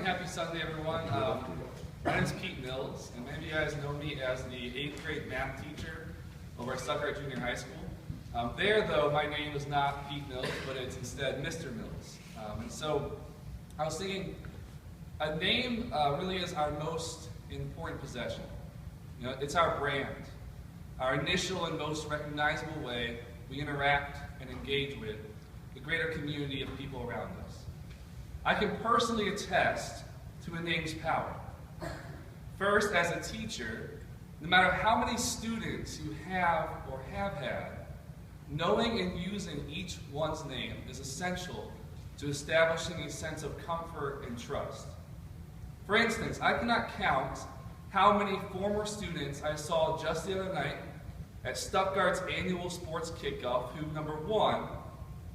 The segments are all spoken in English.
Happy Sunday, everyone. My name is Pete Mills, and many of you guys know me as the 8th grade math teacher over at Stuttgart Junior High School. There, though, my name is not Pete Mills, but it's instead Mr. Mills. And so I was thinking, a name really is our most important possession. You know, it's our brand, our initial and most recognizable way we interact and engage with the greater community of people around us. I can personally attest to a name's power. First, as a teacher, no matter how many students you have or have had, knowing and using each one's name is essential to establishing a sense of comfort and trust. For instance, I cannot count how many former students I saw just the other night at Stuttgart's annual sports kickoff who, number one,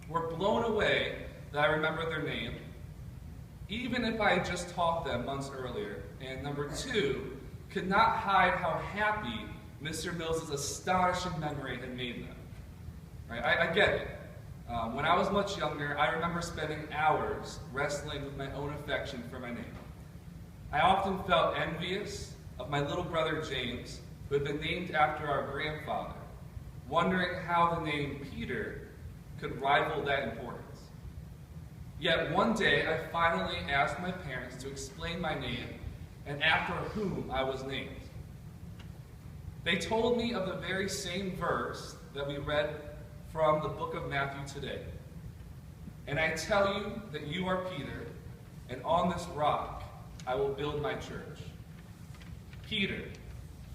were blown away that I remember their name, even if I had just taught them months earlier, and number two, could not hide how happy Mr. Mills' astonishing memory had made them. Right? I get it. When I was much younger, I remember spending hours wrestling with my own affection for my name. I often felt envious of my little brother James, who had been named after our grandfather, wondering how the name Peter could rival that importance. Yet one day I finally asked my parents to explain my name and after whom I was named. They told me of the very same verse that we read from the book of Matthew today. And I tell you that you are Peter, and on this rock I will build my church. Peter,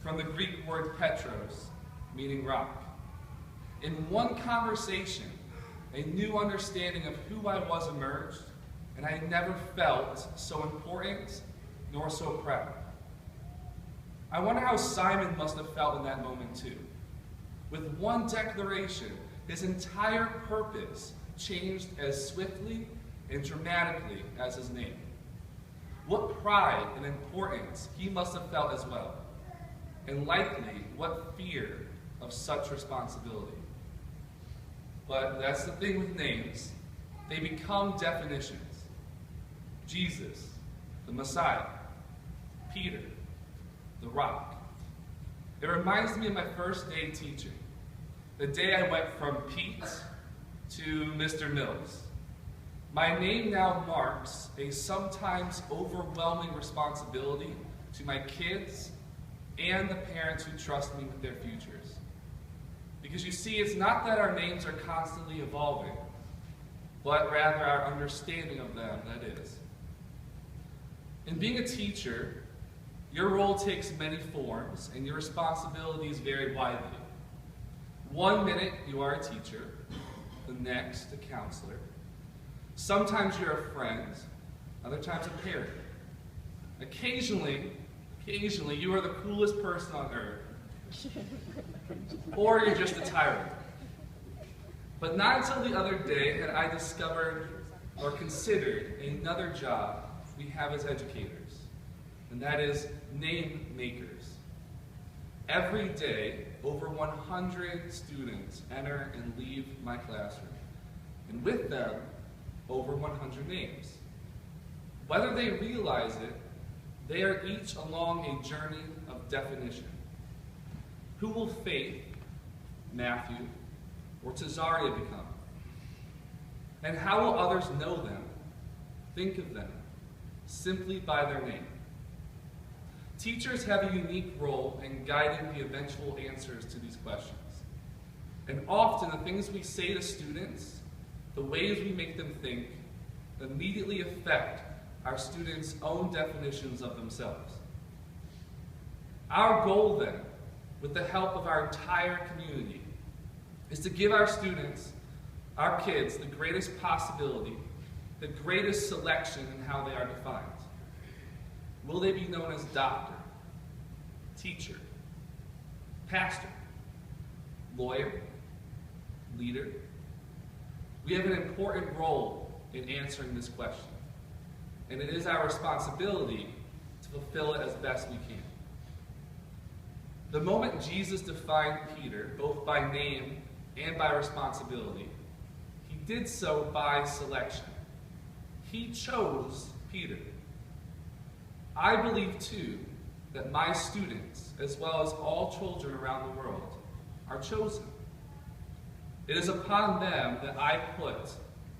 from the Greek word petros, meaning rock. In one conversation, a new understanding of who I was emerged, and I never felt so important nor so proud. I wonder how Simon must have felt in that moment too. With one declaration, his entire purpose changed as swiftly and dramatically as his name. What pride and importance he must have felt as well, and likely what fear of such responsibility. But that's the thing with names. They become definitions. Jesus, the Messiah. Peter, the rock. It reminds me of my first day teaching. The day I went from Pete to Mr. Mills. My name now marks a sometimes overwhelming responsibility to my kids and the parents who trust me with their futures. Because you see, it's not that our names are constantly evolving, but rather our understanding of them, that is. In being a teacher, your role takes many forms, and your responsibilities vary widely. One minute you are a teacher, the next a counselor. Sometimes you're a friend, other times a parent. Occasionally you are the coolest person on earth. Or you're just a tyrant. But not until the other day had I discovered or considered another job we have as educators, and that is name makers. Every day, over 100 students enter and leave my classroom, and with them, over 100 names. Whether they realize it, they are each along a journey of definition. Who will Faith, Matthew, or Cesaria become? And how will others know them, think of them, simply by their name? Teachers have a unique role in guiding the eventual answers to these questions. And often the things we say to students, the ways we make them think, immediately affect our students' own definitions of themselves. Our goal then, with the help of our entire community, is to give our students, our kids, the greatest possibility, the greatest selection in how they are defined. Will they be known as doctor, teacher, pastor, lawyer, leader? We have an important role in answering this question, and it is our responsibility to fulfill it as best we can. The moment Jesus defined Peter, both by name and by responsibility, he did so by selection. He chose Peter. I believe too that my students, as well as all children around the world, are chosen. It is upon them that I put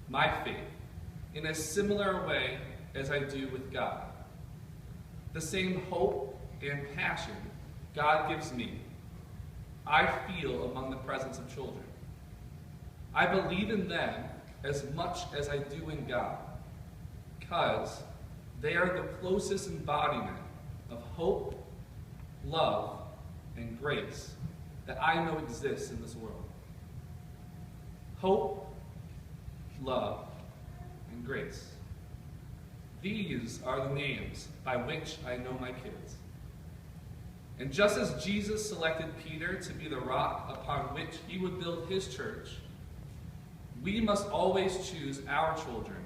my faith in a similar way as I do with God. The same hope and passion God gives me, I feel among the presence of children. I believe in them as much as I do in God, because they are the closest embodiment of hope, love, and grace that I know exists in this world. Hope, love, and grace. These are the names by which I know my kids. And just as Jesus selected Peter to be the rock upon which he would build his church, we must always choose our children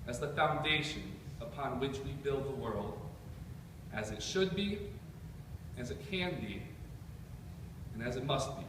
as the foundation upon which we build the world, as it should be, as it can be, and as it must be.